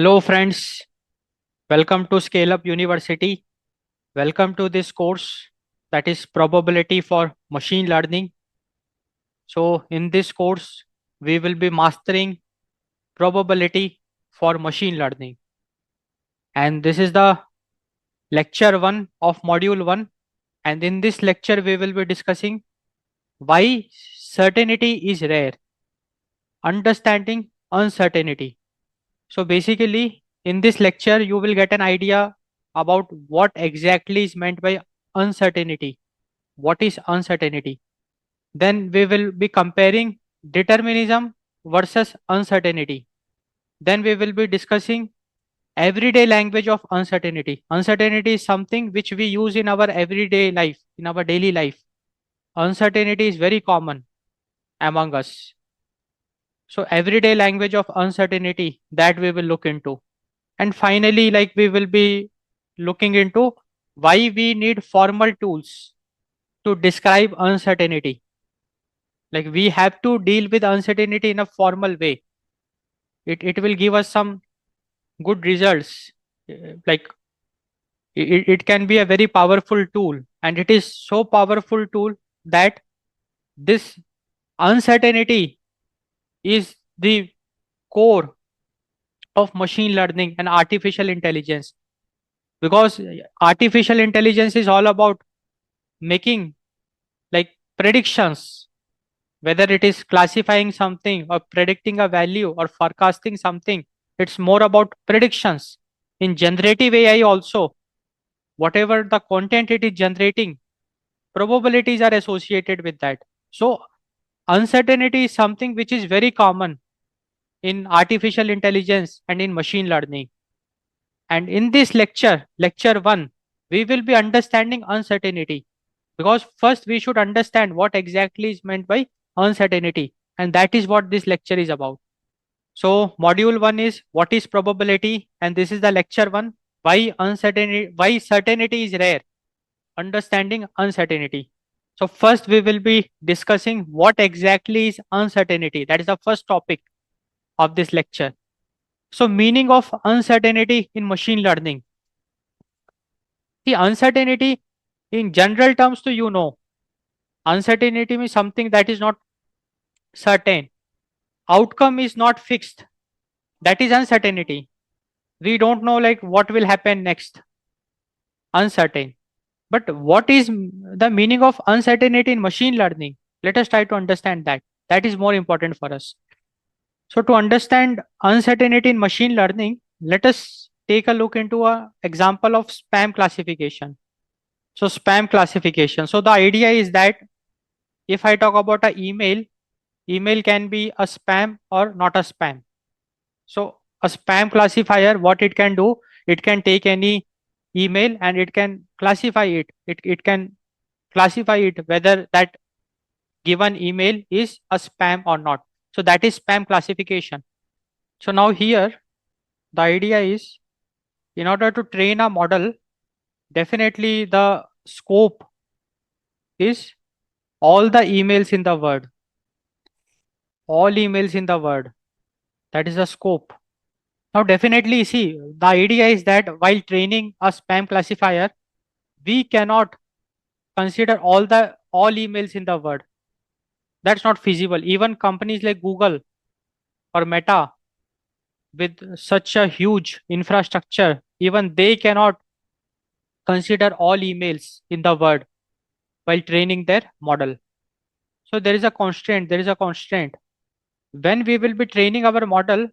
Hello, friends. Welcome to Scale Up University. Welcome to this course that is probability for machine learning. So, in this course, we will be mastering probability for machine learning. And this is the lecture 1 of module 1. And in this lecture, we will be discussing why certainty is rare, understanding uncertainty. So, basically, in this lecture, you will get an idea about what exactly is meant by uncertainty. What is uncertainty? Then we will be comparing determinism versus uncertainty. Then we will be discussing everyday language of uncertainty. Uncertainty is something which we use in our everyday life, in our daily life. Uncertainty is very common among us. So everyday language of uncertainty that we will look into. And finally, like we will be looking into why we need formal tools to describe uncertainty. Like we have to deal with uncertainty in a formal way. It will give us some good results. Like it can be a very powerful tool, and it is so powerful tool that this uncertainty is the core of machine learning and artificial intelligence, because artificial intelligence is all about making like predictions, whether it is classifying something or predicting a value or forecasting something. It's more about predictions. In generative AI also, whatever the content it is generating, probabilities are associated with that. So uncertainty is something which is very common in artificial intelligence and in machine learning. And in this lecture 1, we will be understanding uncertainty, because first we should understand what exactly is meant by uncertainty, and that is what this lecture is about. So module 1 is what is probability, and this is the lecture 1, why certainty is rare, understanding uncertainty. So first we will be discussing what exactly is uncertainty. That is the first topic of this lecture. So meaning of uncertainty in machine learning. The uncertainty in general terms, to uncertainty means something that is not certain. Outcome is not fixed. That is uncertainty. We don't know like what will happen next. Uncertain. But what is the meaning of uncertainty in machine learning? Let us try to understand that. That is more important for us. So to understand uncertainty in machine learning, let us take a look into an example of spam classification. So spam classification. So the idea is that if I talk about an email can be a spam or not a spam. So a spam classifier, what it can do, it can take any email and it can classify it. It can classify it whether that given email is a spam or not. So that is spam classification. So now here, the idea is in order to train a model, definitely the scope is all the emails in the world. All emails in the world. That is the scope. Now definitely see, the idea is that while training a spam classifier, we cannot consider all emails in the world. That's not feasible. Even companies like Google or Meta with such a huge infrastructure, even they cannot consider all emails in the world while training their model. So there is a constraint. There is a constraint. When we will be training our model,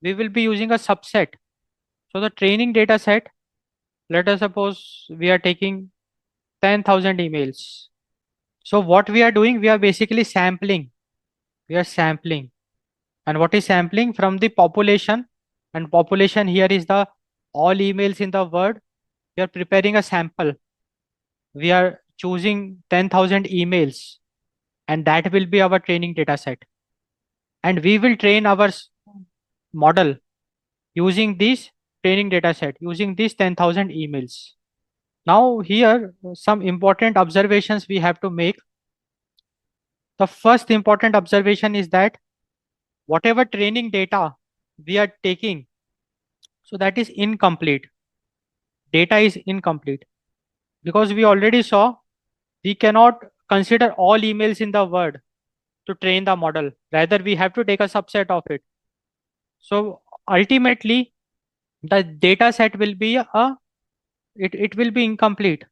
we will be using a subset. So the training data set, let us suppose we are taking 10,000 emails. So what we are doing, we are basically sampling. We are sampling. And what is sampling? From the population. And population here is the all emails in the world. We are preparing a sample. We are choosing 10,000 emails. And that will be our training data set. And we will train our model using this training data set, using these 10,000 emails. Now here, some important observations we have to make. The first important observation is that whatever training data we are taking, So that is incomplete. Data is incomplete because we already saw we cannot consider all emails in the world to train the model. Rather, we have to take a subset of it. So ultimately, the data set will be it will be incomplete.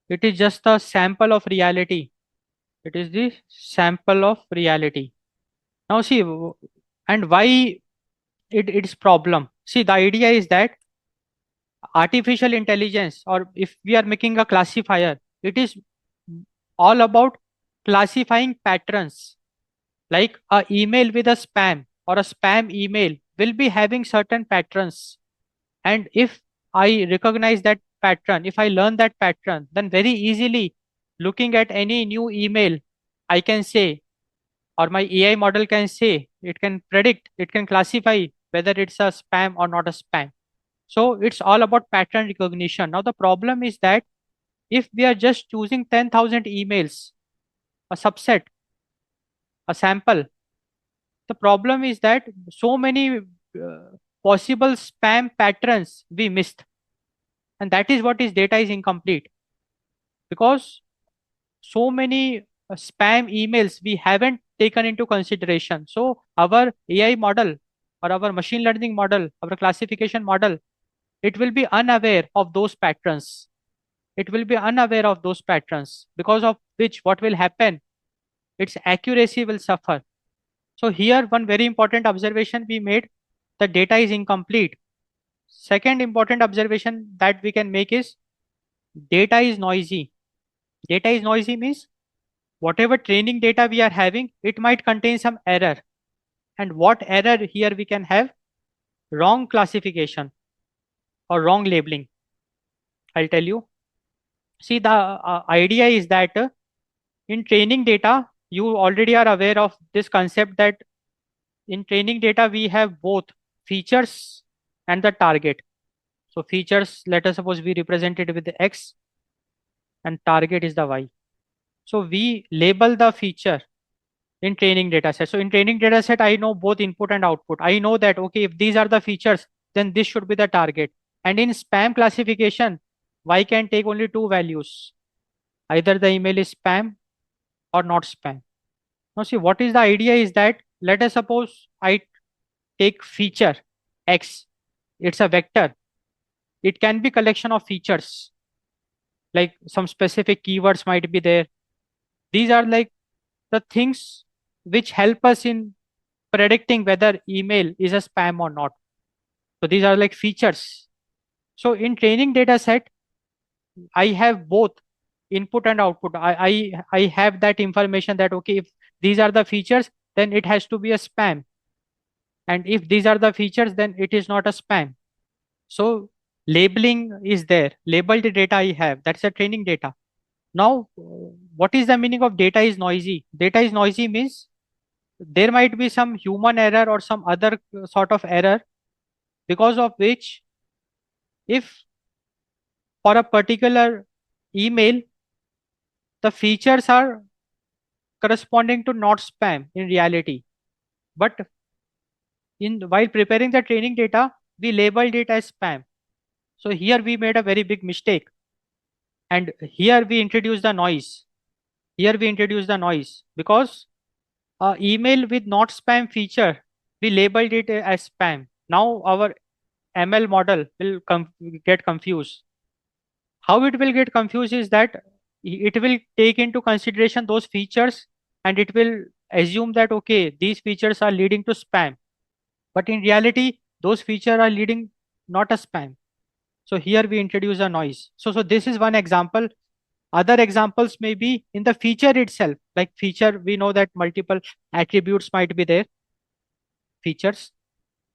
It is just a sample of reality. It is the sample of reality. Now see, and why it's problem. See, the idea is that artificial intelligence, or if we are making a classifier, it is all about classifying patterns. Like a email with a spam or a spam email will be having certain patterns. And if I recognize that pattern, if I learn that pattern, then very easily looking at any new email, I can say, or my AI model can say, it can predict, it can classify whether it's a spam or not a spam. So it's all about pattern recognition. Now the problem is that if we are just choosing 10,000 emails, a subset, a sample, the problem is that so many possible spam patterns we missed. And that is what is data is incomplete because so many spam emails we haven't taken into consideration. So our AI model or our machine learning model, our classification model, it will be unaware of those patterns. It will be unaware of those patterns, because of which what will happen, its accuracy will suffer. So here one very important observation we made, the data is incomplete. Second important observation that we can make is data is noisy. Data is noisy means whatever training data we are having, it might contain some error. And what error here we can have? Wrong classification or wrong labeling. I'll tell you. See, the idea is that in training data, you already are aware of this concept that in training data, we have both features and the target. So features, let us suppose we represent it with the X and target is the Y. So we label the feature in training data set. So in training data set, I know both input and output. I know that, okay, if these are the features, then this should be the target. And in spam classification, Y can take only two values. Either the email is spam or not spam. Now see, what is the idea is that, let us suppose I take feature X. It's a vector. It can be collection of features, like some specific keywords might be there. These are like the things which help us in predicting whether email is a spam or not. So these are like features. So in training data set, I have both input and output. I have that information that, okay, if these are the features, then it has to be a spam. And if these are the features, then it is not a spam. So labeling is there. Labeled data I have. That's a training data. Now, what is the meaning of data is noisy? Data is noisy means there might be some human error or some other sort of error, because of which if for a particular email the features are corresponding to not spam in reality, but in while preparing the training data we labeled it as spam. So here we made a very big mistake, and here we introduce the noise. Here we introduce the noise because email with not spam feature, we labeled it as spam. Now our ML model will get confused. How it will get confused is that it will take into consideration those features, and it will assume that, okay, these features are leading to spam. But in reality, those features are leading not a spam. So here we introduce a noise. So this is one example. Other examples may be in the feature itself. Like feature, we know that multiple attributes might be there, features.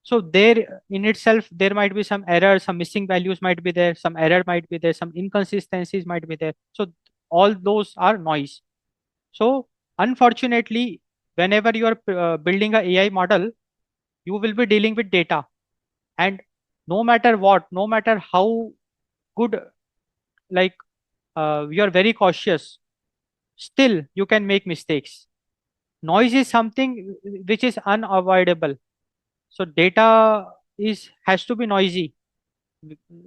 So there in itself, there might be some error, some missing values might be there, some error might be there, some inconsistencies might be there. So all those are noise. So unfortunately, whenever you are building a AI model, you will be dealing with data. And no matter what, no matter how good, like you are very cautious, still you can make mistakes. Noise is something which is unavoidable. So data has to be noisy.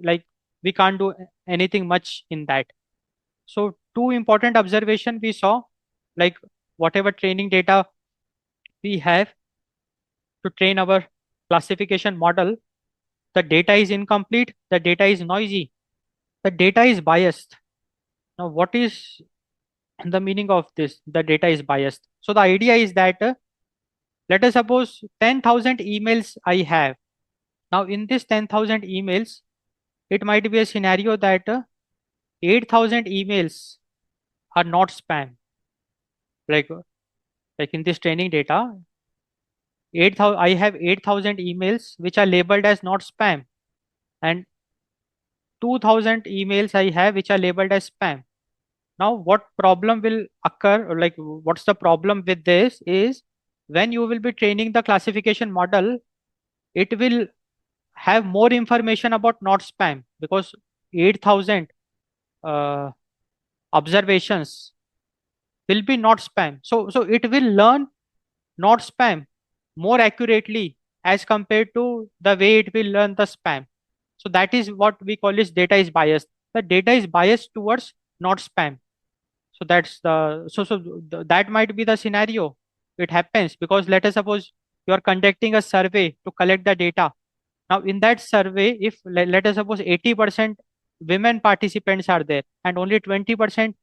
Like we can't do anything much in that. So two important observation we saw, like whatever training data we have to train our classification model, the data is incomplete, the data is noisy, the data is biased. Now, what is the meaning of this? The data is biased. So the idea is that let us suppose 10,000 emails I have. Now, in this 10,000 emails, it might be a scenario that 8,000 emails are not spam. Like, like in this training data, 8,000, I have 8,000 emails which are labeled as not spam, and 2,000 emails I have which are labeled as spam. Now, what problem will occur, or like what's the problem with this is when you will be training the classification model, it will have more information about not spam because 8,000 uh, observations will be not spam. So it will learn not spam more accurately as compared to the way it will learn the spam. So that is what we call is data is biased. The data is biased towards not spam. So that's the that might be the scenario. It happens because let us suppose you are conducting a survey to collect the data. Now in that survey, if let us suppose 80% women participants are there and only 20%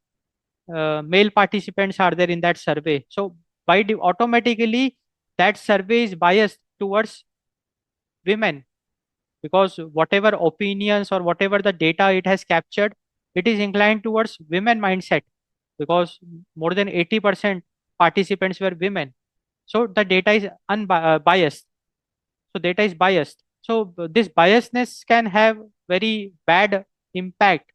male participants are there in that survey. So automatically that survey is biased towards women because whatever opinions or whatever the data it has captured, it is inclined towards women mindset because more than 80% participants were women. So the data is biased. So data is biased. So this biasness can have very bad impact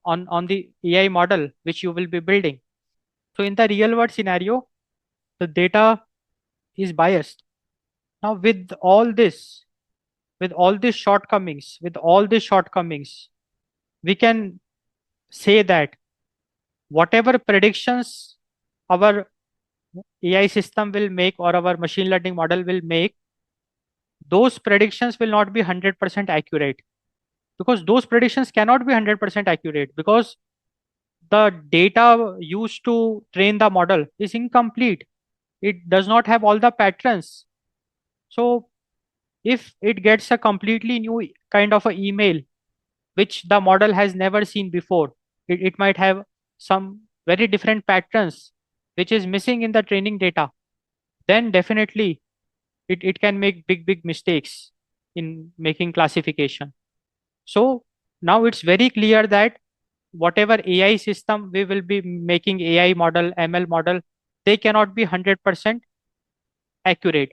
on the AI model which you will be building. So in the real world scenario, the data is biased. Now with all these shortcomings, we can say that whatever predictions our AI system will make or our machine learning model will make, those predictions will not be 100% accurate because those predictions cannot be 100% accurate because the data used to train the model is incomplete. It does not have all the patterns. So if it gets a completely new kind of a email which the model has never seen before, it might have some very different patterns which is missing in the training data, then definitely it can make big mistakes in making classification. So now it's very clear that whatever AI system we will be making, AI model, ML model, they cannot be 100% accurate.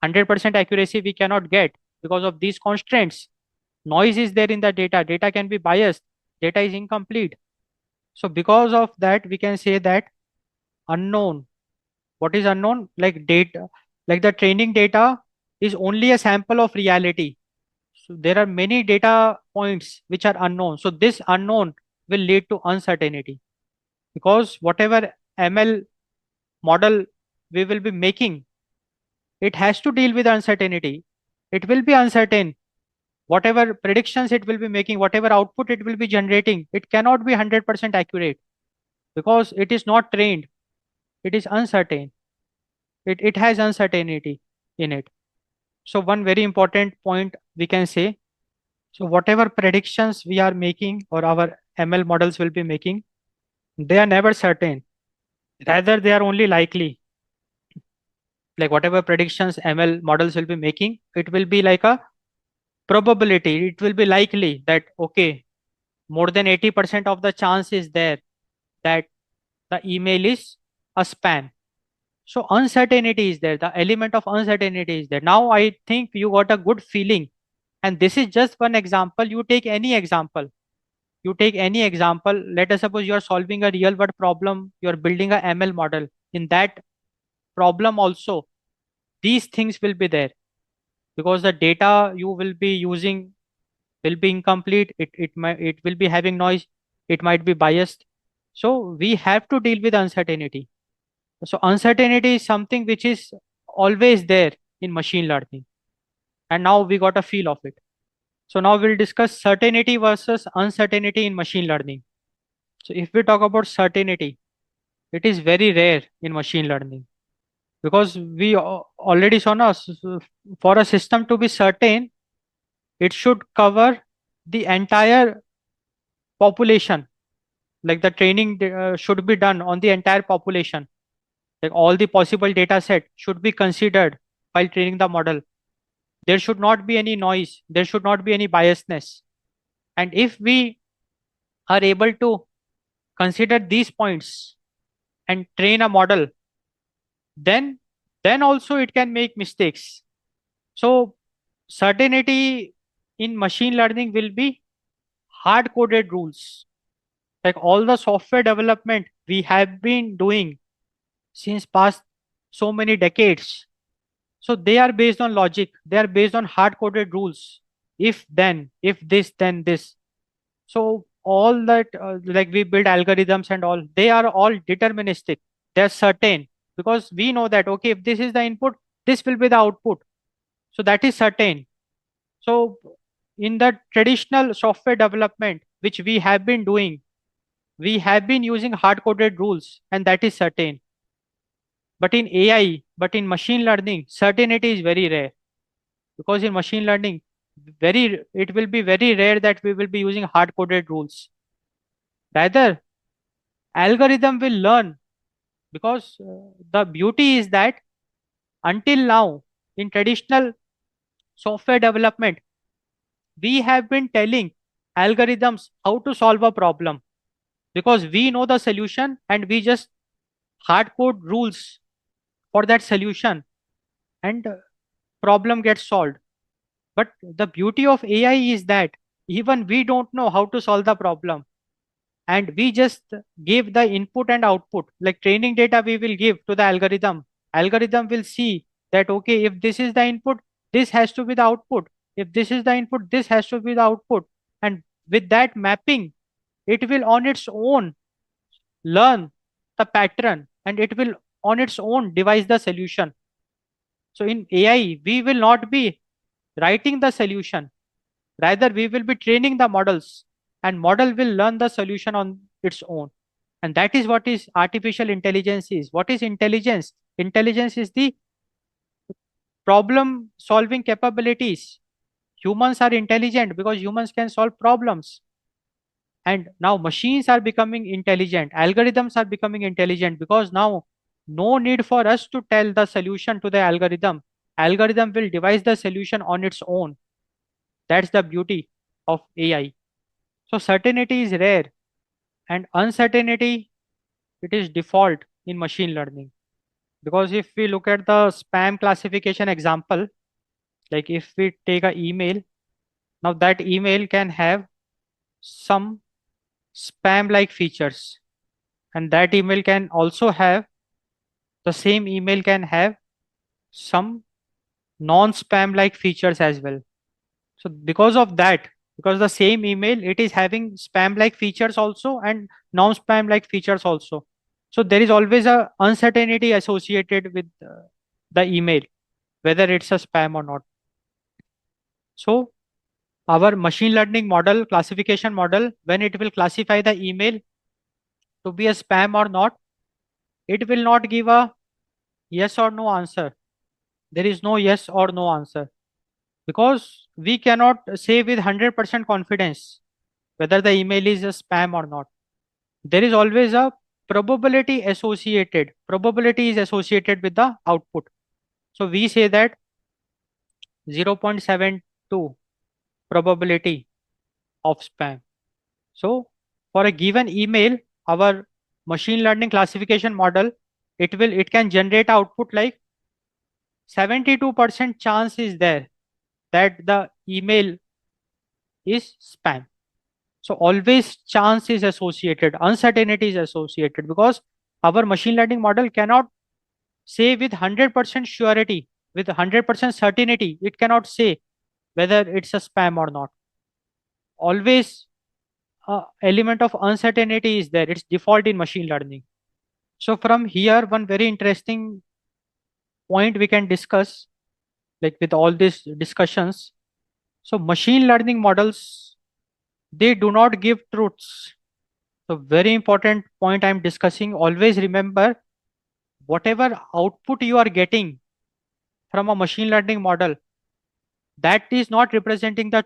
100% accuracy we cannot get because of these constraints. Noise is there in the data can be biased, data is incomplete. So because of that we can say that unknown. What is unknown? Like data, like the training data is only a sample of reality. So there are many data points which are unknown. So this unknown will lead to uncertainty because whatever ML model we will be making, it has to deal with uncertainty. It will be uncertain. Whatever predictions it will be making, whatever output it will be generating, it cannot be 100% accurate because it is not trained. It is uncertain. It has uncertainty in it. So one very important point we can say, so whatever predictions we are making or our ML models will be making, they are never certain. Rather, they are only likely. Like whatever predictions ML models will be making, it will be like a probability. It will be likely that, okay, more than 80% of the chance is there that the email is a spam. So uncertainty is there. The element of uncertainty is there. Now I think you got a good feeling. And this is just one example. You take any example. You take any example. Let us suppose you are solving a real world problem. You are building a ML model. In that problem also, these things will be there because the data you will be using will be incomplete. It will be having noise. It might be biased. So we have to deal with uncertainty. So uncertainty is something which is always there in machine learning. and now we got a feel of it. So now we'll discuss certainty versus uncertainty in machine learning. So if we talk about certainty, it is very rare in machine learning because we already saw now, for a system to be certain, it should cover the entire population. Like the training should be done on the entire population. Like all the possible data set should be considered while training the model. There should not be any noise. There should not be any biasness. And if we are able to consider these points and train a model, then also it can make mistakes. So certainty in machine learning will be hard coded rules. Like all the software development we have been doing since past so many decades, so they are based on logic, they are based on hard coded rules. If then, if this, then this. So all that, like we build algorithms and all, they are all deterministic. They're certain because we know that, okay, if this is the input, this will be the output. So that is certain. So in the traditional software development, which we have been doing, we have been using hard coded rules, and that is certain. But in AI, but in machine learning, certainty is very rare because in machine learning, it will be very rare that we will be using hard coded rules. Rather, algorithm will learn because the beauty is that until now, in traditional software development, we have been telling algorithms how to solve a problem because we know the solution and we just hard code rules for that solution, and problem gets solved. But the beauty of AI is that even we don't know how to solve the problem, and we just give the input and output. Like training data we will give to the algorithm will see that, okay, if this is the input, this has to be the output. If this is the input, this has to be the output. And with that mapping, it will on its own learn the pattern, and it will on its own devise the solution. So in AI, we will not be writing the solution. Rather, we will be training the models, and model will learn the solution on its own. And that is what is artificial intelligence is. What is intelligence? Intelligence is the problem solving capabilities. Humans are intelligent because humans can solve problems. And now machines are becoming intelligent. Algorithms are becoming intelligent because now no need for us to tell the solution to the algorithm. Algorithm will devise the solution on its own. That's the beauty of AI. So certainty is rare, and uncertainty, it is default in machine learning. Because if we look at the spam classification example, like if we take an email, now that email can have some spam like features, and that email can also have, the same email can have some non-spam like features as well. So because of that, because the same email, it is having spam like features also and non-spam like features also. So there is always a uncertainty associated with the email, whether it's a spam or not. So our machine learning model, classification model, when it will classify the email to be a spam or not, it will not give a yes or no answer. There is no yes or no answer because we cannot say with 100% confidence whether the email is a spam or not. There is always a probability associated. Probability is associated with the output. So we say that 0.72 probability of spam. So for a given email, our machine learning classification model, it can generate output like 72% chance is there that the email is spam. So always chance is associated, uncertainty is associated because our machine learning model cannot say with 100% surety, with 100% certainty, it cannot say whether it's a spam or not. Always element of uncertainty is there. It's default in machine learning. So from here, one very interesting point we can discuss like with all these discussions. So machine learning models, they do not give truths. So very important point I'm discussing. Always remember, whatever output you are getting from a machine learning model, that is not representing the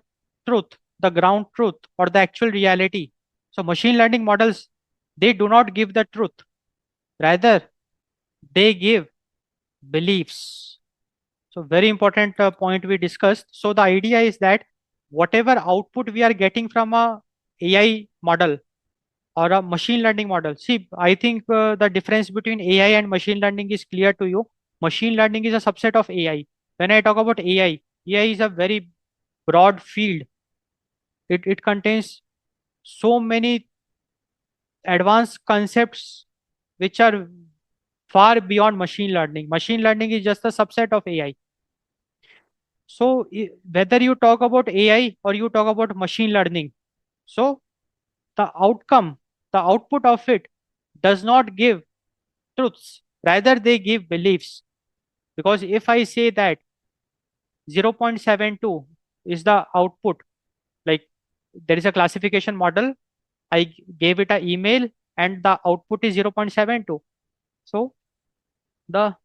truth, the ground truth, or the actual reality. So machine learning models, they do not give the truth. Rather, they give beliefs. So very important point we discussed. So the idea is that whatever output we are getting from a AI model or a machine learning model. See, I think the difference between AI and machine learning is clear to you. Machine learning is a subset of AI. When I talk about AI is a very broad field. It contains so many advanced concepts which are far beyond machine learning. Machine learning is just a subset of AI. So whether you talk about AI or you talk about machine learning, so the outcome, the output of it does not give truths, rather they give beliefs. Because if I say that 0.72 is the output, like there is a classification model, I gave it an email and the output is 0.72. So the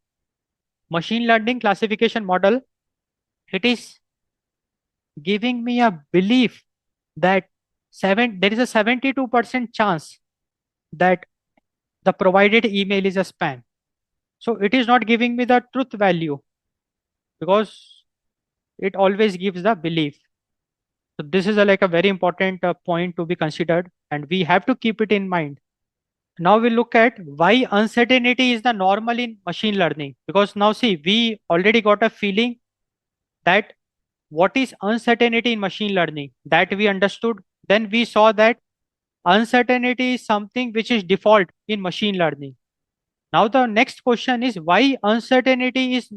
machine learning classification model, it is giving me a belief that there is a 72% chance that the provided email is a spam. So it is not giving me the truth value because it always gives the belief. So this is like a very important point to be considered, and we have to keep it in mind. Now we look at why uncertainty is the normal in machine learning. Because now see, we already got a feeling that what is uncertainty in machine learning, that we understood. Then we saw that uncertainty is something which is default in machine learning. Now the next question is why uncertainty is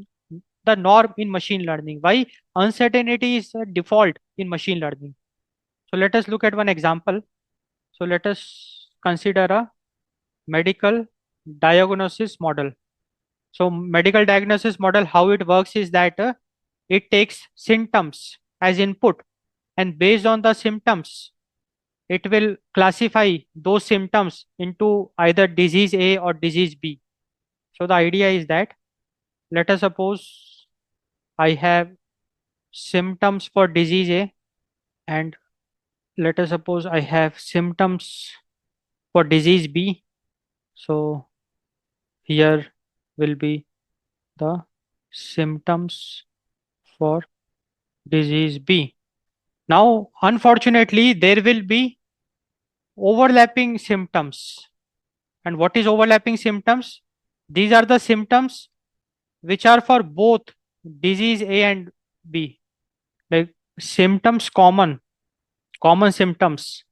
the norm in machine learning. Why uncertainty is a default in machine learning. So let us look at one example. So let us consider a medical diagnosis model. So medical diagnosis model, how it works is that it takes symptoms as input, and based on the symptoms, it will classify those symptoms into either disease A or disease B. So the idea is that, let us suppose I have symptoms for disease A, and let us suppose I have symptoms for disease B. So here will be the symptoms for disease B. Now, unfortunately, there will be overlapping symptoms. And what is overlapping symptoms? These are the symptoms which are for both disease A and B. Like symptoms common symptoms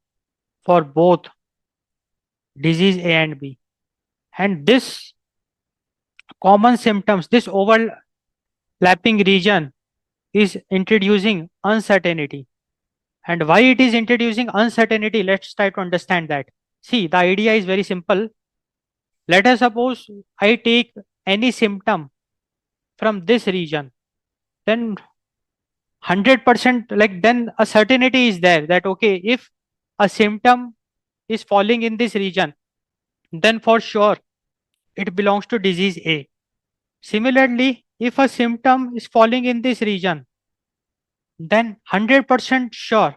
for both disease A and B. And this common symptoms, this overlapping region is introducing uncertainty. And why it is introducing uncertainty, let's try to understand that. See, the idea is very simple. Let us suppose I take any symptom from this region, then 100% like then a certainty is there that okay, if a symptom is falling in this region, then for sure it belongs to disease A. Similarly, if a symptom is falling in this region, then 100% sure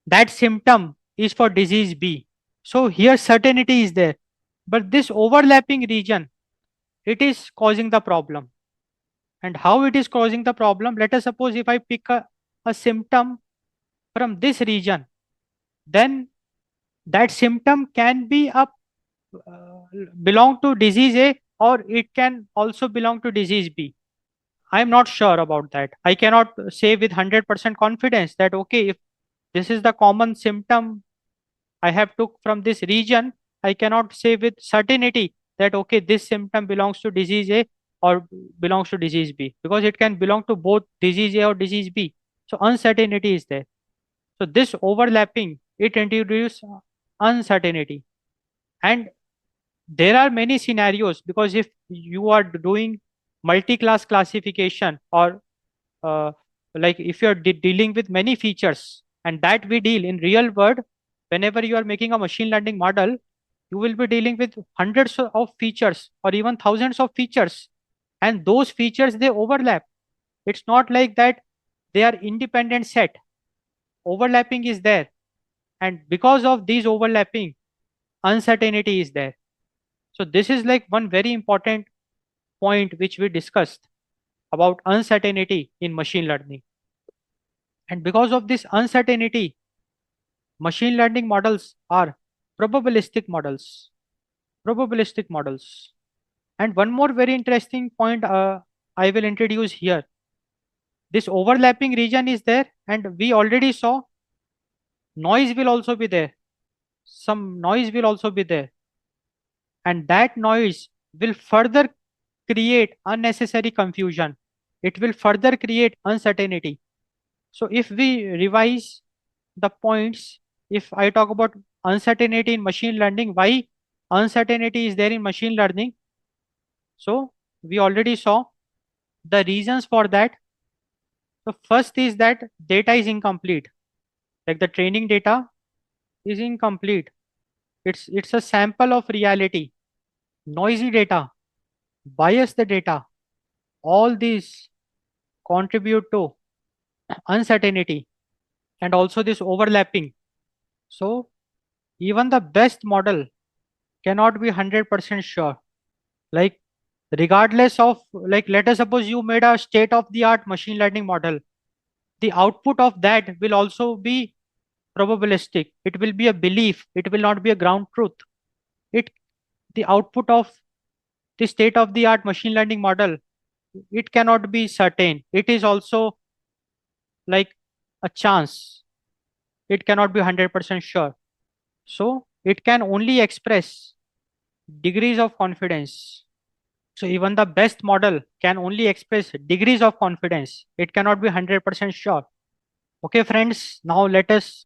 that symptom is for disease B. So here certainty is there, but this overlapping region, it is causing the problem. And how it is causing the problem? Let us suppose if I pick a symptom from this region, then that symptom can be uh, belong to disease A or it can also belong to disease B. I am not sure about that. I cannot say with 100% confidence that okay, if this is the common symptom I have took from this region, I cannot say with certainty that okay, this symptom belongs to disease A or belongs to disease B, because it can belong to both disease A or disease B. So uncertainty is there. So this overlapping, it introduces uncertainty. And there are many scenarios, because if you are doing multi-class classification or like if you're dealing with many features, and that we deal in real world, whenever you are making a machine learning model, you will be dealing with hundreds of features or even thousands of features, and those features they overlap. It's not like that they are independent set. Overlapping is there, and because of these overlapping, uncertainty is there. So this is like one very important point which we discussed about uncertainty in machine learning. And because of this uncertainty, machine learning models are probabilistic models. Probabilistic models. And one more very interesting point I will introduce here. This overlapping region is there, and we already saw noise will also be there. Some noise will also be there. And that noise will further create unnecessary confusion. It will further create uncertainty. So if we revise the points, if I talk about uncertainty in machine learning, why uncertainty is there in machine learning? So we already saw the reasons for that. So first is that data is incomplete. Like the training data is incomplete. It's a sample of reality. Noisy data, bias the data, all these contribute to uncertainty and also this overlapping. So even the best model cannot be 100% sure. Like regardless of, like let us suppose you made a state of the art machine learning model, the output of that will also be probabilistic. It will be a belief. It will not be a ground truth. It The output of the state of the art machine learning model, it cannot be certain. It is also like a chance. It cannot be 100% sure. So it can only express degrees of confidence. So even the best model can only express degrees of confidence. It cannot be 100% sure. Okay, friends, now let us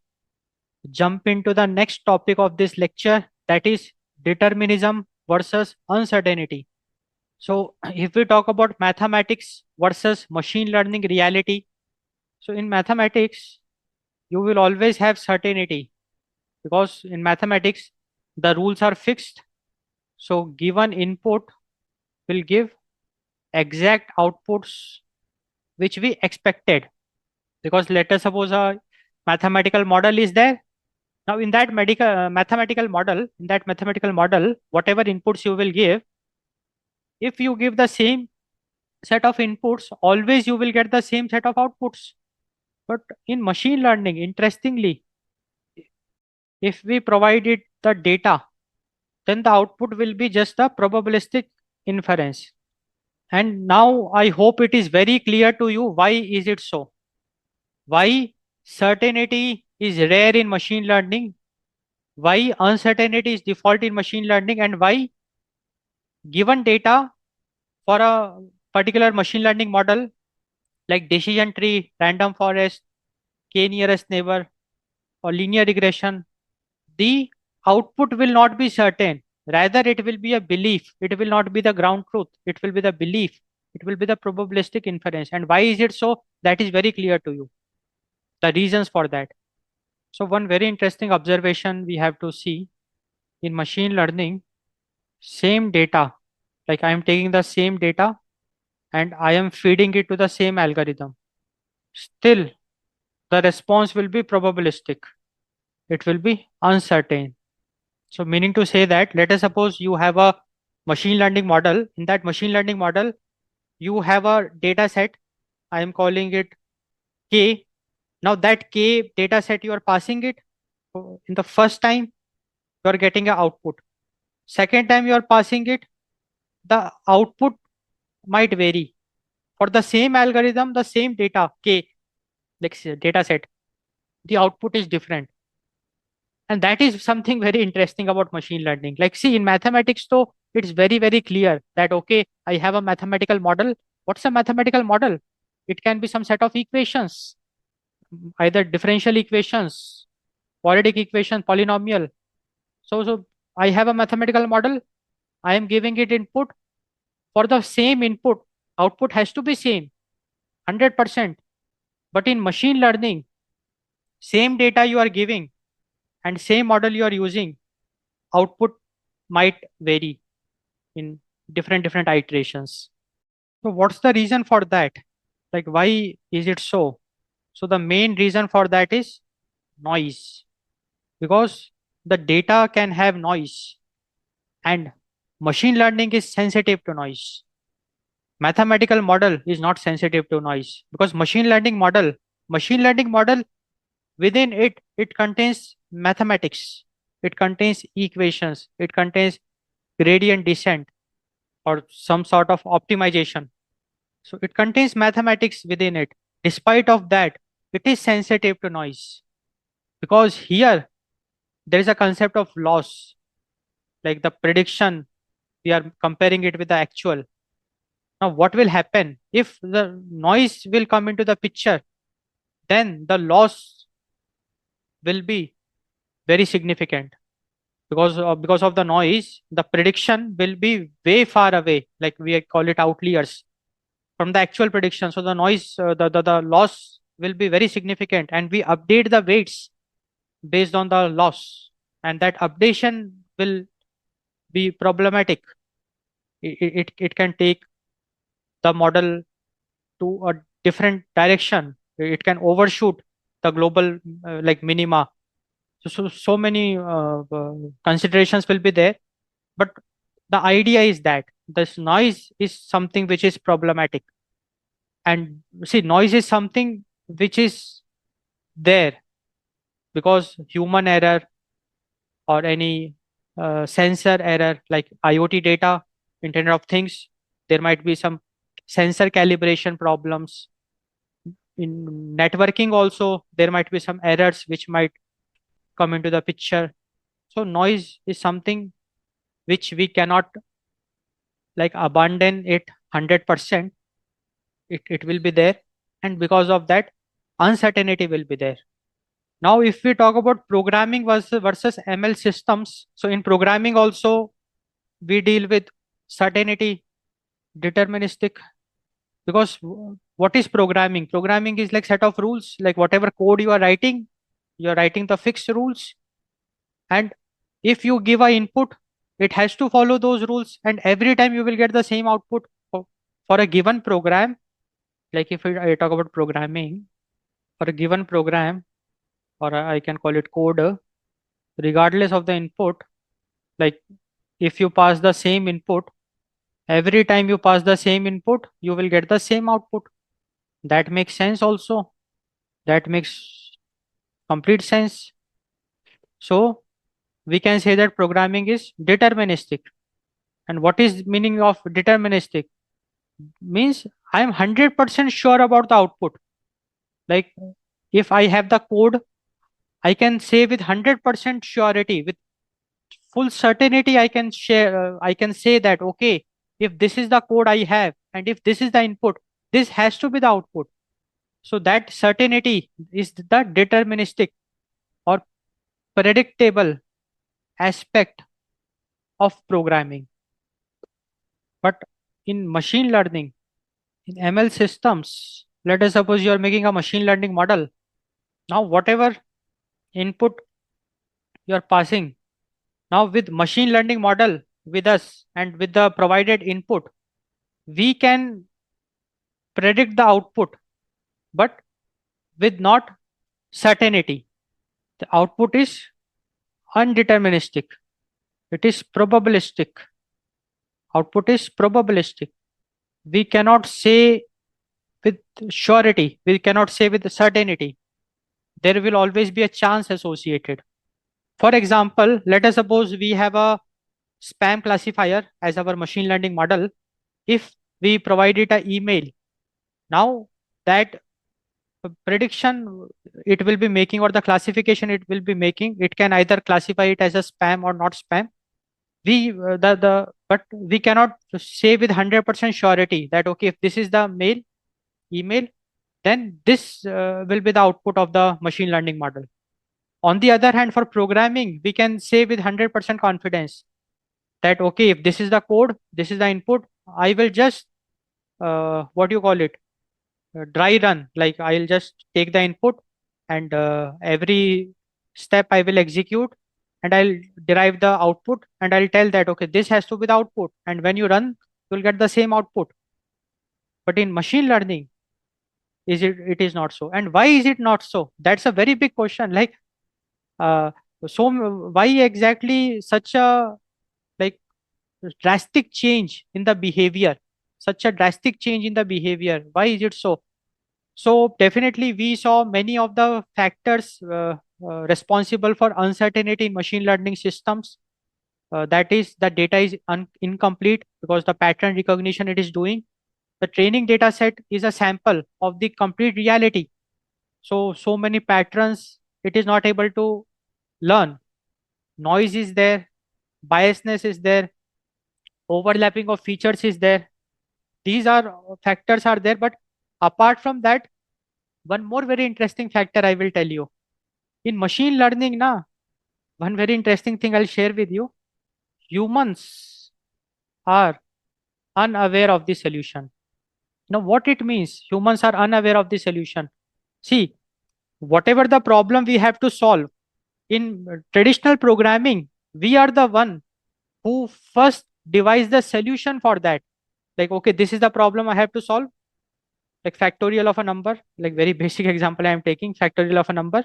jump into the next topic of this lecture, that is determinism versus uncertainty. So if we talk about mathematics versus machine learning reality, so in mathematics, you will always have certainty because in mathematics, the rules are fixed. So given input will give exact outputs which we expected. Because let us suppose a mathematical model is there. Now in that mathematical model, whatever inputs you will give, if you give the same set of inputs, always you will get the same set of outputs. But in machine learning, interestingly, if we provide it the data, then the output will be just a probabilistic inference. And now I hope it is very clear to you why is it so. Why certainty is rare in machine learning, why uncertainty is default in machine learning, and why given data for a particular machine learning model like decision tree, random forest, k nearest neighbor, or linear regression, the output will not be certain. Rather, it will be a belief. It will not be the ground truth. It will be the belief. It will be the probabilistic inference. And why is it so? That is very clear to you. The reasons for that. So, one very interesting observation we have to see in machine learning, same data, like I am taking the same data and I am feeding it to the same algorithm. Still, the response will be probabilistic. It will be uncertain. So meaning to say that, let us suppose you have a machine learning model. In that machine learning model, you have a data set. I am calling it K. Now that K data set, you are passing it. In the first time, you are getting an output. Second time you are passing it, the output might vary. For the same algorithm, the same data, K, like data set, the output is different. And that is something very interesting about machine learning. Like, see, in mathematics, though, it's very, very clear that, okay, I have a mathematical model. What's a mathematical model? It can be some set of equations, either differential equations, quadratic equation, polynomial. So I have a mathematical model. I am giving it input. For the same input, output has to be same. 100%. But in machine learning, same data you are giving and same model you are using, output might vary in different iterations. So what's the reason for that? Like, why is it so? So the main reason for that is noise, because the data can have noise, and machine learning is sensitive to noise. Mathematical model is not sensitive to noise, because machine learning model within it contains mathematics, it contains equations, it contains gradient descent or some sort of optimization. So it contains mathematics within it. Despite of that, it is sensitive to noise, because here there is a concept of loss, like the prediction, we are comparing it with the actual. Now what will happen if the noise will come into the picture? Then the loss will be very significant, because of the noise, the prediction will be way far away, like we call it outliers from the actual prediction. So the noise, the loss will be very significant, and we update the weights based on the loss, and that updation will be problematic. It can take the model to a different direction. It can overshoot the global like minima. So many considerations will be there. But the idea is that this noise is something which is problematic. And see, noise is something which is there because human error or any sensor error, like IoT data, Internet of Things, there might be some sensor calibration problems. In networking also, there might be some errors which might come into the picture. So noise is something which we cannot like abandon it 100%. It will be there, and because of that, uncertainty will be there. Now if we talk about programming versus ML systems, so in programming also we deal with certainty, deterministic, because what is programming? Programming is like set of rules, like whatever code you are writing the fixed rules, and if you give a input, it has to follow those rules, and every time you will get the same output for a given program. Like if I talk about programming, for a given program, or I can call it code, regardless of the input, like if you pass the same input, every time you pass the same input, you will get the same output. That makes sense also. That makes complete sense. So we can say that programming is deterministic. And what is meaning of deterministic? Means I am 100% sure about the output. Like if I have the code, I can say with 100% surety, with full certainty, I can say that, okay, if this is the code I have, and if this is the input, this has to be the output. So that certainty is the deterministic or predictable aspect of programming. But in machine learning, in ML systems, let us suppose you are making a machine learning model. Now, whatever input you are passing, now with machine learning model with us and with the provided input, we can predict the output, but with not certainty. The output is undeterministic. It is probabilistic. Output is probabilistic. We cannot say with surety, we cannot say with certainty. There will always be a chance associated. For example, let us suppose we have a spam classifier as our machine learning model. If we provide it an email, now that prediction it will be making, or the classification it will be making, it can either classify it as a spam or not spam. We the but we cannot say with 100% surety that, okay, if this is the email, then this will be the output of the machine learning model. On the other hand, for programming, we can say with 100% confidence that, okay, if this is the code, this is the input, I will just what do you call it, dry run, like I'll just take the input and every step I will execute and I'll derive the output and I'll tell that, okay, this has to be the output. And when you run, you'll get the same output. But in machine learning, it is not so. And why is it not so? That's a very big question. Like, uh, why exactly such a like drastic change in the behavior? Such a drastic change in the behavior. Why is it so? So definitely we saw many of the factors responsible for uncertainty in machine learning systems. That is, the data is incomplete because the pattern recognition it is doing. The training data set is a sample of the complete reality. So many patterns it is not able to learn. Noise is there, biasness is there, overlapping of features is there. These are factors are there, but apart from that, one more very interesting factor I will tell you. In machine learning, one very interesting thing I'll share with you. Humans are unaware of the solution. Now, what it means, humans are unaware of the solution. See, whatever the problem we have to solve in traditional programming, we are the one who first devise the solution for that. Like, okay, this is the problem I have to solve. Like factorial of a number, like very basic example I am taking, factorial of a number.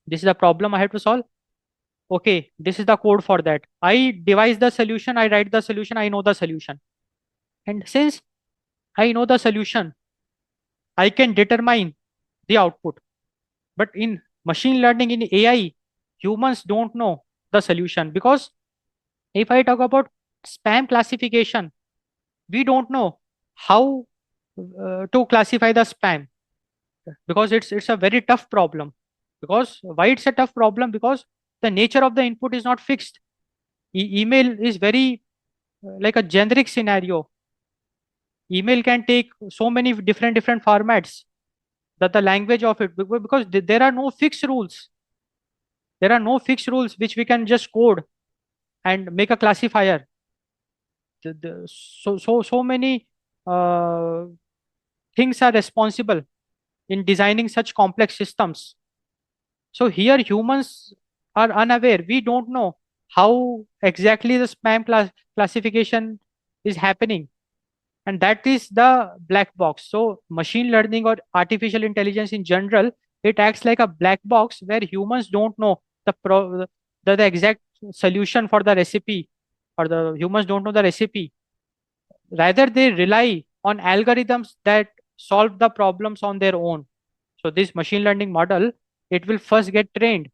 This is the problem I have to solve. Okay, this is the code for that. I devise the solution, I write the solution, I know the solution. And since I know the solution, I can determine the output. But in machine learning, in AI, humans don't know the solution. Because if I talk about spam classification, we don't know how to classify the spam, because it's a very tough problem. Because why it's a tough problem? Because the nature of the input is not fixed. Email is very like a generic scenario. Email can take so many different formats, that the language of it, because there are no fixed rules. There are no fixed rules which we can just code and make a classifier. So many uh, things are responsible in designing such complex systems. So here humans are unaware. We don't know how exactly the spam classification is happening. And that is the black box. So machine learning or artificial intelligence in general, it acts like a black box where humans don't know the exact solution for the recipe, or the humans don't know the recipe. Rather, they rely on algorithms that solve the problems on their own. So this machine learning model, it will first get trained,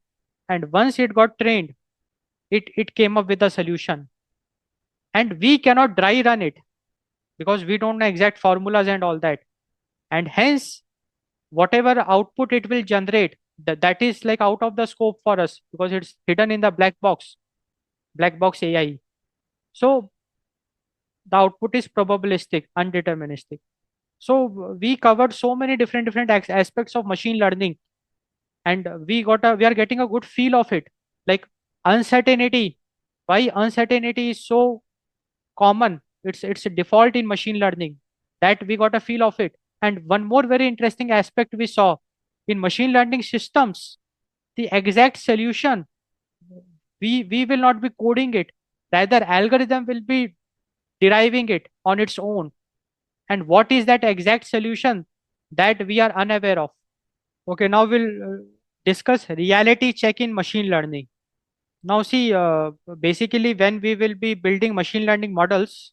and once it got trained, it came up with a solution. And we cannot dry run it because we don't know exact formulas and all that. And hence, whatever output it will generate, that is like out of the scope for us, because it's hidden in the black box AI. So the output is probabilistic, undeterministic. So we covered so many different aspects of machine learning, and we are getting a good feel of it. Like uncertainty, why uncertainty is so common. It's a default in machine learning, that we got a feel of it. And one more very interesting aspect we saw in machine learning systems, the exact solution, we will not be coding it. Rather, algorithm will be deriving it on its own. And what is that exact solution that we are unaware of? Okay, now we'll discuss reality check in machine learning. Now, see, basically, when we will be building machine learning models,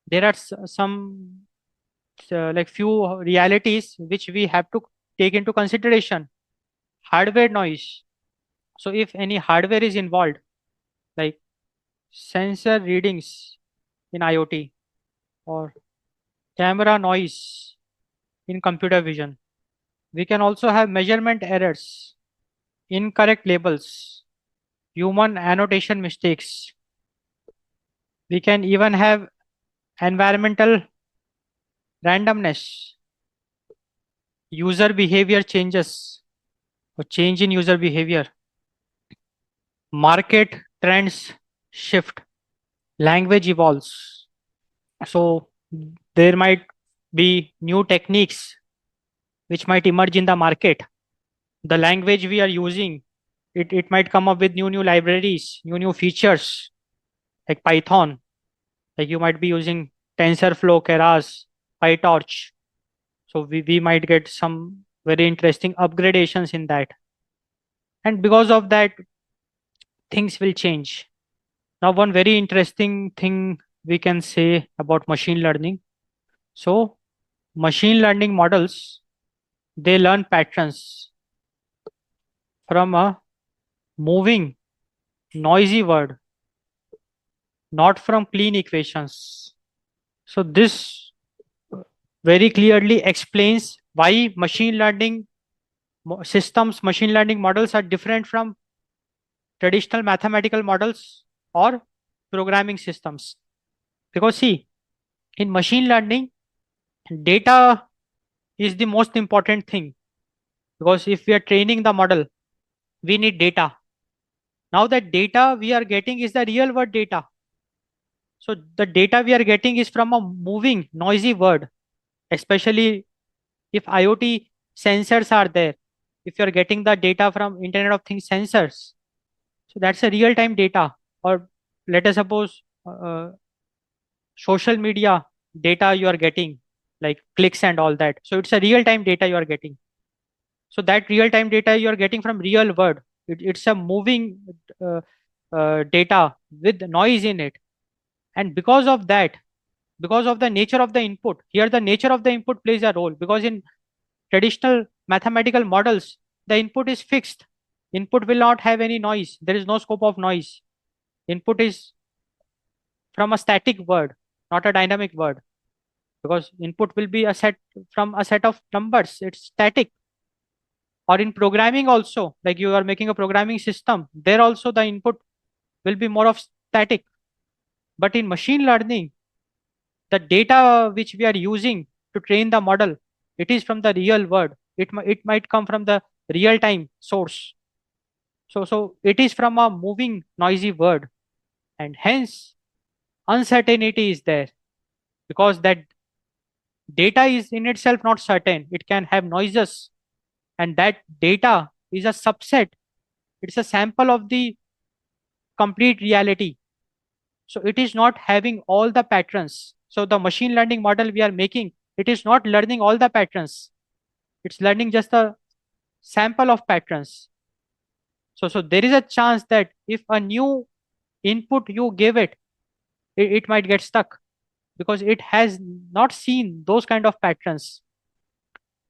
there are some like few realities which we have to take into consideration. Hardware noise. So, if any hardware is involved, like sensor readings in IoT, or camera noise in computer vision, we can also have measurement errors, incorrect labels, human annotation mistakes. We can even have environmental randomness, user behavior changes, or change in user behavior, market trends shift, language evolves. So there might be new techniques which might emerge in the market. The language we are using, it might come up with new libraries, new features like Python. Like you might be using TensorFlow, Keras, PyTorch. So we might get some very interesting upgradations in that. And because of that, things will change. Now, one very interesting thing we can say about machine learning. So, machine learning models, they learn patterns from a moving, noisy world, not from clean equations. So, this very clearly explains why machine learning systems, machine learning models are different from traditional mathematical models or programming systems. Because, see, in machine learning, data is the most important thing. Because if we are training the model, we need data. Now, the data we are getting is the real world data. So, the data we are getting is from a moving, noisy world, especially if IoT sensors are there. If you're getting the data from Internet of Things sensors, so that's a real time data. Or let us suppose social media data you are getting, like clicks and all that. So it's a real time data you are getting. So that real time data you are getting from real world. It's a moving uh, data with noise in it. And because of that, because of the nature of the input, here the nature of the input plays a role, because in traditional mathematical models, the input is fixed. Input will not have any noise. There is no scope of noise. Input is from a static word, not a dynamic word, because input will be a set from a set of numbers. It's static. Or in programming also, like you are making a programming system, there also the input will be more of static. But in machine learning, the data which we are using to train the model, it is from the real world. It might come from the real time source. So it is from a moving noisy world, and hence uncertainty is there, because that data is in itself not certain. It can have noises, and that data is a subset. It's a sample of the complete reality. So it is not having all the patterns. So the machine learning model we are making, it is not learning all the patterns. It's learning just a sample of patterns. So there is a chance that if a new input you give it might get stuck, because it has not seen those kind of patterns.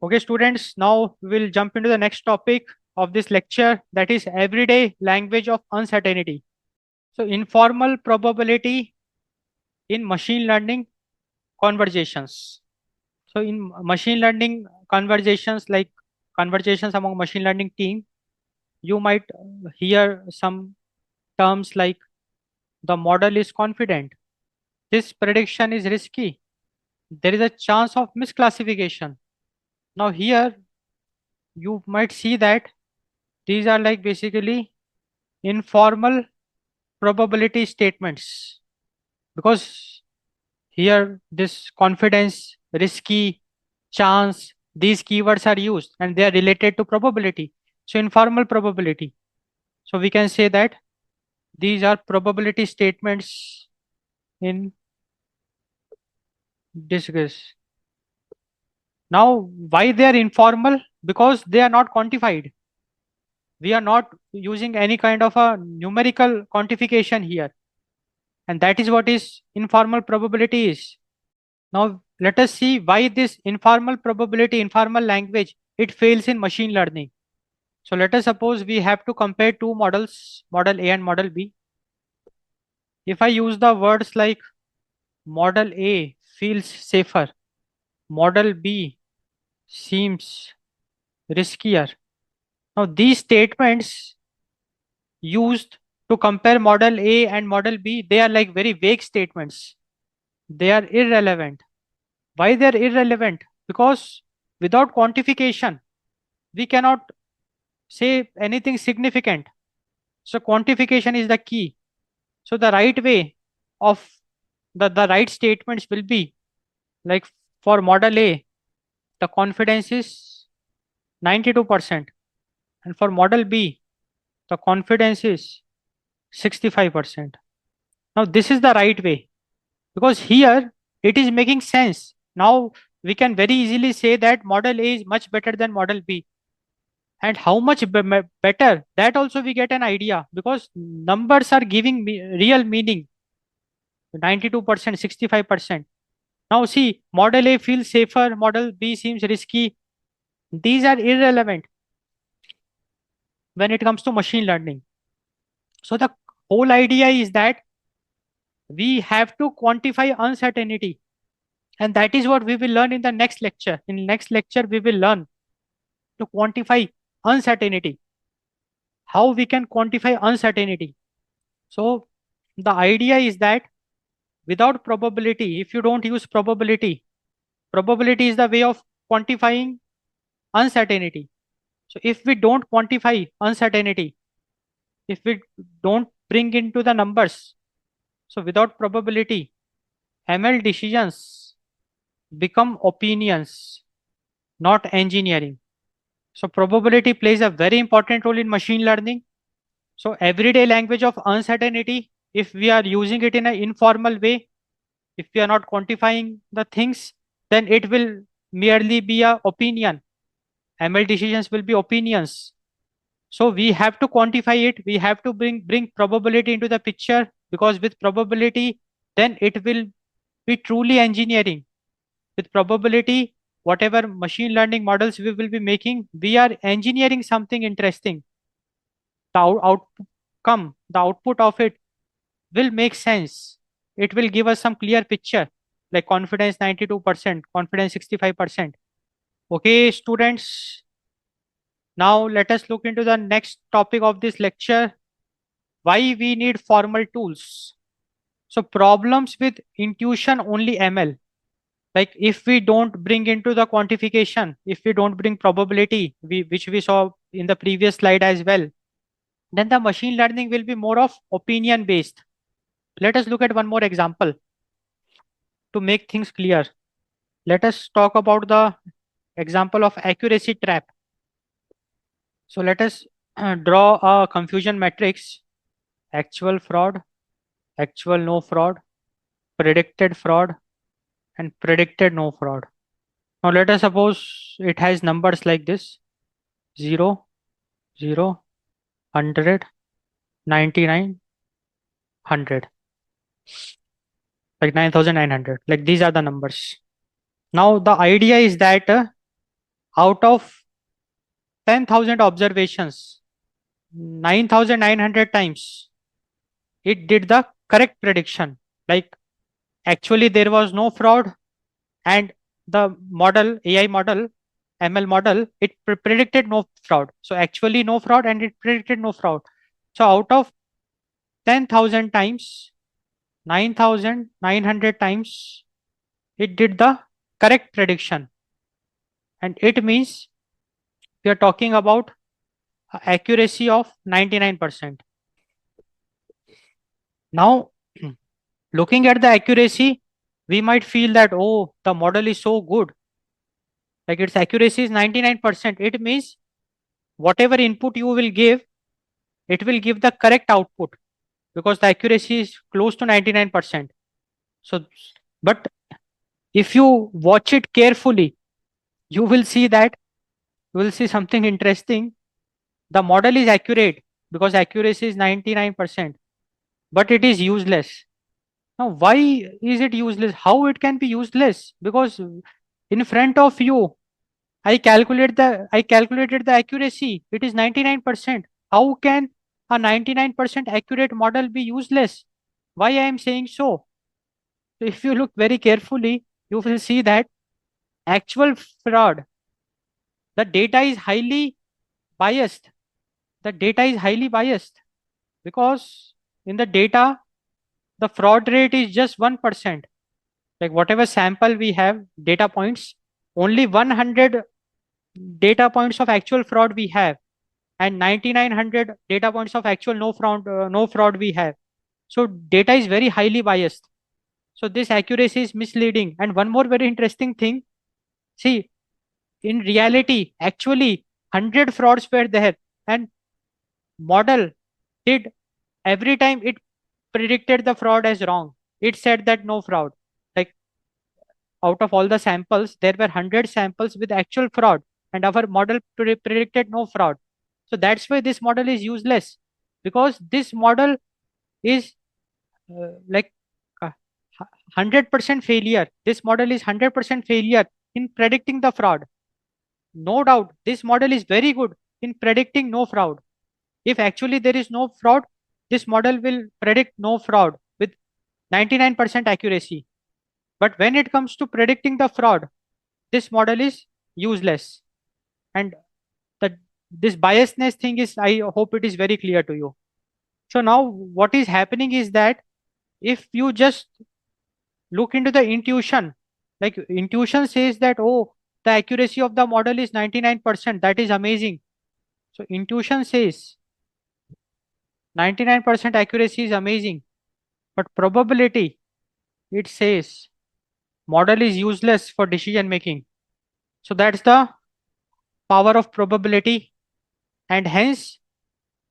Okay, students, now we will jump into the next topic of this lecture, that is everyday language of uncertainty. So informal probability in machine learning conversations. So in machine learning conversations, like conversations among machine learning team, you might hear some terms like the model is confident. This prediction is risky. There is a chance of misclassification. Now here you might see that these are like basically informal probability statements, because here this confidence, risky, chance, these keywords are used and they are related to probability. So informal probability. So we can say that these are probability statements in disguise. Now, why they are informal? Because they are not quantified. We are not using any kind of a numerical quantification here. And that is what is informal probability is. Now, let us see why this informal probability, informal language, it fails in machine learning. So let us suppose we have to compare two models, model A and model B. If I use the words like model A feels safer, model B seems riskier. Now, these statements used to compare model A and model B, they are like very vague statements. They are irrelevant. Why they are irrelevant? Because without quantification, we cannot say anything significant. So quantification is the key. So the right way of the right statements will be like For model A, the confidence is 92%. And for model B, the confidence is 65%. Now, this is the right way because here it is making sense. Now, we can very easily say that model A is much better than model B. And how much better, that also we get an idea because numbers are giving real meaning. 92%, 65%. Now, see, model A feels safer, model B seems risky. These are irrelevant when it comes to machine learning. So, the whole idea is that we have to quantify uncertainty. And that is what we will learn in the next lecture. In next lecture, we will learn to quantify uncertainty, how we can quantify uncertainty. So the idea is that without probability, if you don't use probability, probability is the way of quantifying uncertainty. So if we don't quantify uncertainty, if we don't bring into the numbers, so without probability, ML decisions become opinions, not engineering. So probability plays a very important role in machine learning. So everyday language of uncertainty, if we are using it in an informal way, if we are not quantifying the things, then it will merely be a opinion. ML decisions will be opinions. So we have to quantify it. We have to bring probability into the picture because with probability, then it will be truly engineering. With probability, whatever machine learning models we will be making, we are engineering something interesting. The outcome, the output of it will make sense. It will give us some clear picture, like confidence 92%, confidence 65%. Okay, students, now let us look into the next topic of this lecture, why we need formal tools. So problems with intuition only ML, like if we don't bring into the quantification, if we don't bring probability, which we saw in the previous slide as well, then the machine learning will be more of opinion based. Let us look at one more example to make things clear. Let us talk about the example of accuracy trap. So let us draw a confusion matrix: actual fraud, actual no fraud, fraud, and predicted no fraud. Now let us suppose it has numbers like this: 0, 0, 100, 99, 100, like 9900. Like these are the numbers. Now the idea is that out of 10,000 observations, 9,900 times it did the correct prediction. Like actually there was no fraud, and the model, AI model, ML model, it predicted no fraud. So actually no fraud and it predicted no fraud. So out of 10,000 times, 9,900 times it did the correct prediction. And it means we are talking about accuracy of 99%. Now, looking at the accuracy, we might feel that, oh, the model is so good. Like its accuracy is 99%. It means whatever input you will give, it will give the correct output because the accuracy is close to 99%. So, but if you watch it carefully, you will see that you will see something interesting. The model is accurate because accuracy is 99%, but it is useless. Now, why is it useless? How it can be useless? Because in front of you, I calculated the accuracy. It is 99%. How can a 99% accurate model be useless? Why I am saying so? So if you look very carefully, you will see that actual fraud, the data is highly biased. The data is highly biased because in the data, the fraud rate is just 1%. Like whatever sample we have, data points, only 100 data points of actual fraud we have, and 9900 data points of actual no fraud we have. So data is very highly biased. So this accuracy is misleading. And one more very interesting thing, see, in reality, actually 100 frauds were there, and model did every time it predicted the fraud as wrong. It said that no fraud. Like out of all the samples, there were 100 samples with actual fraud, and our model predicted no fraud. So that's why this model is useless, because this model is like uh, 100% failure. This model is 100% failure in predicting the fraud. No doubt, this model is very good in predicting no fraud. If actually there is no fraud, this model will predict no fraud with 99% accuracy. But when it comes to predicting the fraud, this model is useless. And the this biasness thing is, I hope it is very clear to you. So now what is happening is that if you just look into the intuition, like intuition says that, oh, the accuracy of the model is 99%, that is amazing. So intuition says 99% accuracy is amazing, but probability, it says model is useless for decision making. So that's the power of probability. And hence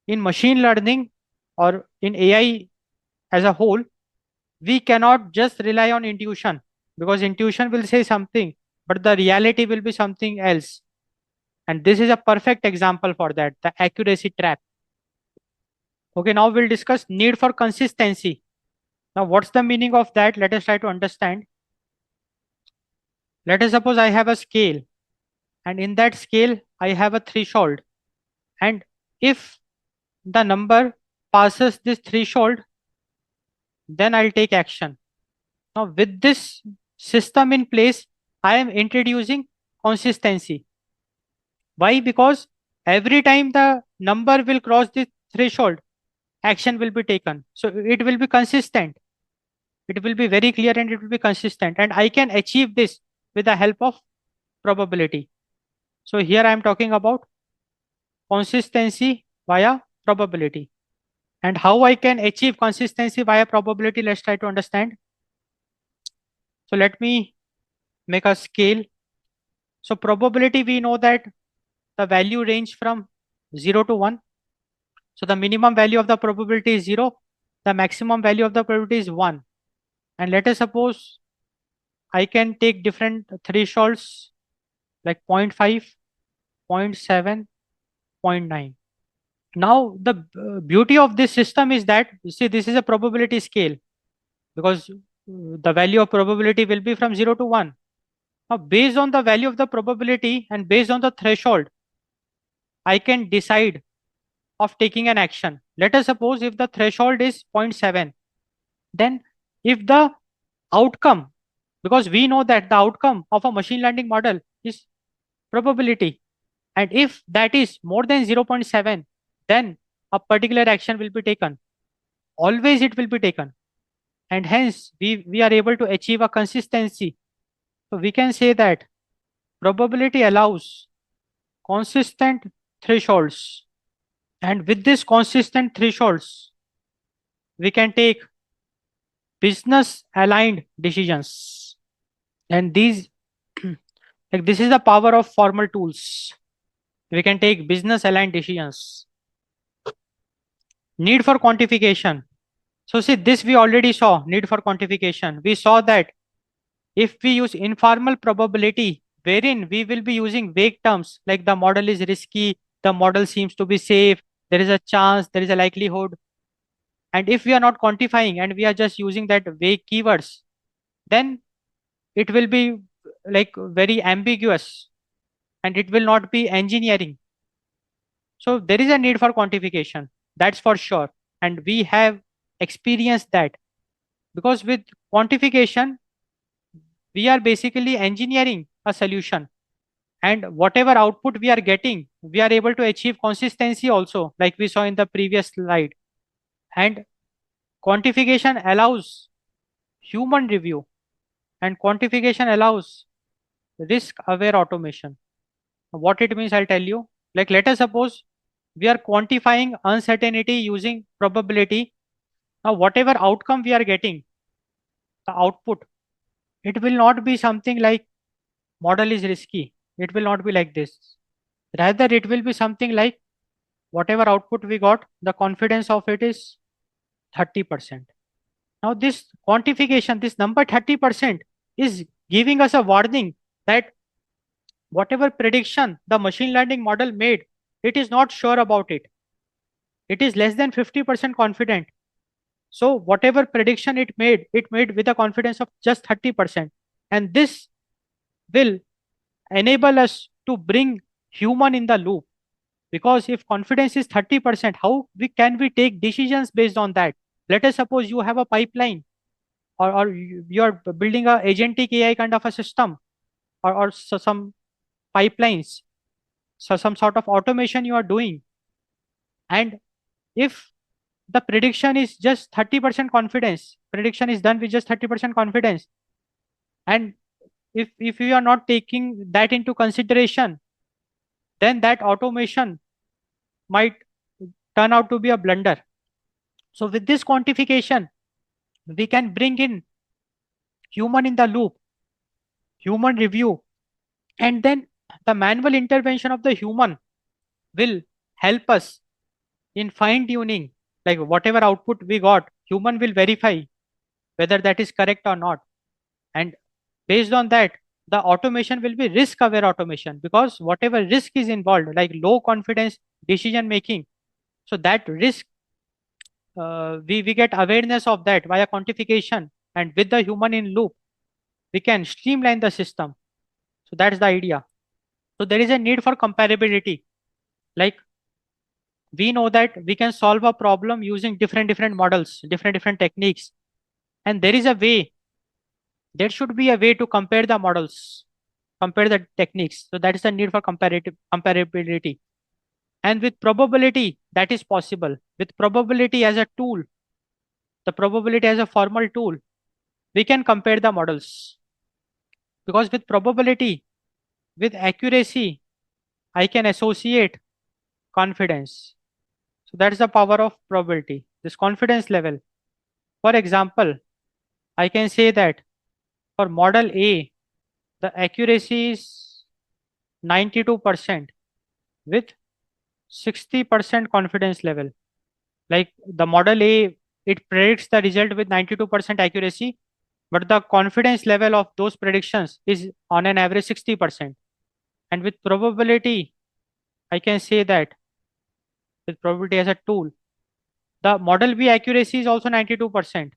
in machine learning or in AI as a whole, we cannot just rely on intuition, because intuition will say something, but the reality will be something else. And this is a perfect example for that, the accuracy trap. Okay, now we'll discuss need for consistency. Now, what's the meaning of that? Let us try to understand. Let us suppose I have a scale, and in that scale, I have a threshold. And if the number passes this threshold, then I'll take action. Now, with this system in place, I am introducing consistency. Why? Because every time the number will cross the threshold, action will be taken. So it will be consistent. It will be very clear and it will be consistent. And I can achieve this with the help of probability. So here I am talking about consistency via probability. And how I can achieve consistency via probability, let's try to understand. So let me make a scale. So probability, we know that the value range from 0 to 1. So the minimum value of the probability is 0. The maximum value of the probability is 1. And let us suppose I can take different thresholds like 0.5, 0.7, 0.9. Now, the beauty of this system is that, you see, this is a probability scale, because the value of probability will be from 0 to 1. Now, based on the value of the probability and based on the threshold, I can decide of taking an action. Let us suppose if the threshold is 0.7, then if the outcome, because we know that the outcome of a machine learning model is probability, and if that is more than 0.7, then a particular action will be taken. Always it will be taken. And hence we are able to achieve a consistency. So we can say that probability allows consistent thresholds. And with this consistent thresholds, we can take business aligned decisions. And these, like this is the power of formal tools. We can take business aligned decisions. Need for quantification. So see, this we already saw, need for quantification. We saw that if we use informal probability, wherein we will be using vague terms like the model is risky, the model seems to be safe, there is a chance, there is a likelihood. And if we are not quantifying and we are just using that vague keywords, then it will be like very ambiguous and it will not be engineering. So there is a need for quantification, that's for sure. And we have experienced that, because with quantification, we are basically engineering a solution, and whatever output we are getting, we are able to achieve consistency also, like we saw in the previous slide. And quantification allows human review, and quantification allows risk aware automation. What it means, I'll tell you. Like let us suppose we are quantifying uncertainty using probability. Now whatever outcome we are getting, output, it will not be something like model is risky. It will not be like this. Rather, it will be something like whatever output we got, the confidence of it is 30%. Now, this quantification, this number 30% is giving us a warning that whatever prediction the machine learning model made, it is not sure about it. It is less than 50% confident. So whatever prediction it made with a confidence of just 30%. And this will enable us to bring human in the loop. Because if confidence is 30%, how can we take decisions based on that? Let us suppose you have a pipeline, or you're building a agentic AI kind of a system, or some pipelines, so some sort of automation you are doing. And if the prediction is just 30% confidence, prediction is done with just 30% confidence, and if you are not taking that into consideration, then that automation might turn out to be a blunder. So with this quantification, we can bring in human in the loop, human review, and then the manual intervention of the human will help us in fine tuning. Like whatever output we got, human will verify whether that is correct or not. And based on that, the automation will be risk aware automation, because whatever risk is involved, like low confidence decision making, so that risk, we get awareness of that via quantification, and with the human in loop, we can streamline the system. So that's the idea. So there is a need for comparability. Like we know that we can solve a problem using different models, different techniques, and there is a way. There should be a way to compare the models, compare the techniques. So that is the need for comparative comparability. And with probability, that is possible. With probability as a tool, the probability as a formal tool, we can compare the models. Because with probability, with accuracy, I can associate confidence. So that's the power of probability, this confidence level. For example, I can say that for model A, the accuracy is 92% with 60% confidence level. Like the model A, it predicts the result with 92% accuracy, but the confidence level of those predictions is on an average 60%. And with probability, I can say that with probability as a tool, the model B accuracy is also 92%,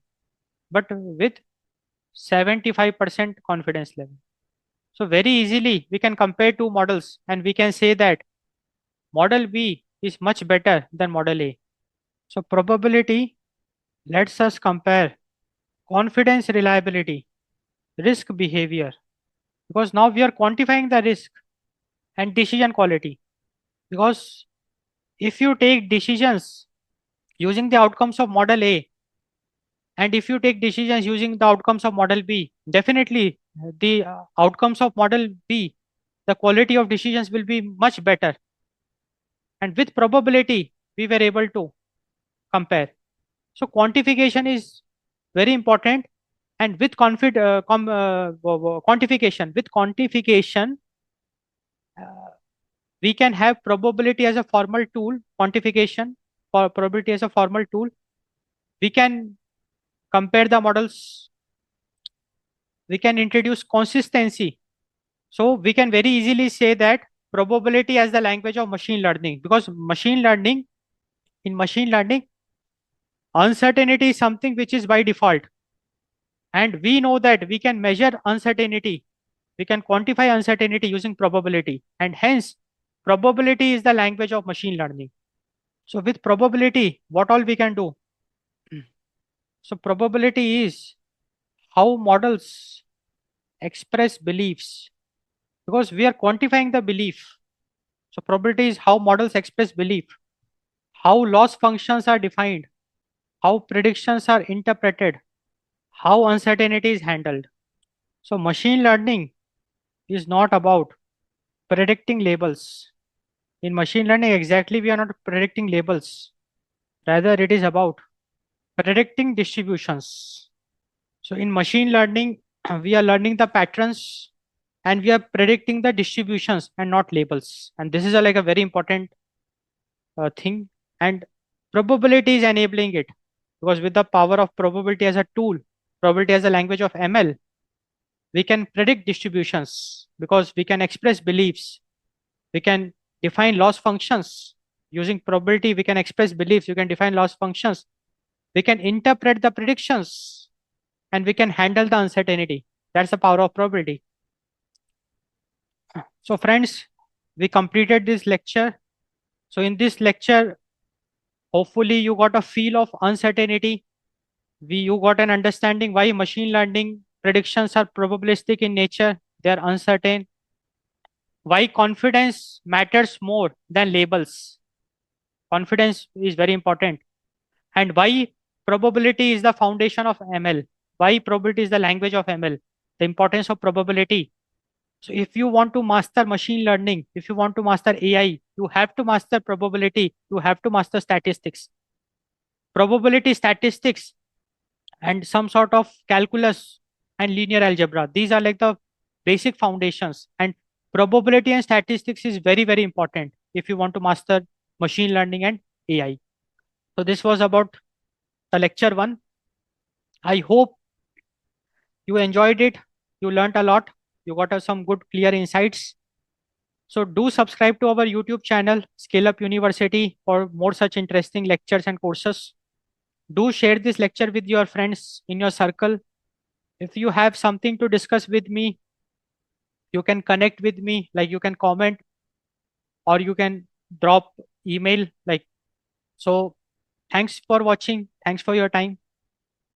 but with 75% confidence level. So very easily we can compare two models and we can say that model B is much better than model A. So probability lets us compare confidence, reliability, risk, behavior, because now we are quantifying the risk and decision quality. Because if you take decisions using the outcomes of model A, and if you take decisions using the outcomes of model B, definitely the outcomes of model B, the quality of decisions will be much better. And with probability, we were able to compare. So quantification is very important. And with quantification, we can have probability as a formal tool, quantification for probability as a formal tool. We can compare the models. We can introduce consistency. So we can very easily say that probability as the language of machine learning, because in machine learning, uncertainty is something which is by default. And we know that we can measure uncertainty. We can quantify uncertainty using probability. And hence, probability is the language of machine learning. So with probability, what all we can do? So probability is how models express beliefs, because we are quantifying the belief. So probability is how models express belief, how loss functions are defined, how predictions are interpreted, how uncertainty is handled. So machine learning is not about predicting labels. In machine learning, exactly, we are not predicting labels. Rather, it is about predicting distributions. So in machine learning, we are learning the patterns and we are predicting the distributions and not labels. And this is like a very important thing. And probability is enabling it, because with the power of probability as a tool, probability as a language of ML, we can predict distributions because we can express beliefs. We can define loss functions. Using probability, we can express beliefs. You can define loss functions. We can interpret the predictions and we can handle the uncertainty. That's the power of probability. So friends, we completed this lecture. So in this lecture, hopefully you got a feel of uncertainty. You got an understanding why machine learning predictions are probabilistic in nature. They are uncertain. Why confidence matters more than labels. Confidence is very important. And why probability is the foundation of ML. Why probability is the language of ML. The importance of probability. So if you want to master machine learning, if you want to master AI, you have to master probability. You have to master statistics. Probability, statistics, and some sort of calculus and linear algebra. These are like the basic foundations. And probability and statistics is very, very important if you want to master machine learning and AI. So this was about the lecture one. I hope you enjoyed it. You learned a lot. You got some good, clear insights. So do subscribe to our YouTube channel, Scale Up University, for more such interesting lectures and courses. Do share this lecture with your friends in your circle. If you have something to discuss with me, you can connect with me, like you can comment or you can drop email. Like, so thanks for watching. Thanks for your time.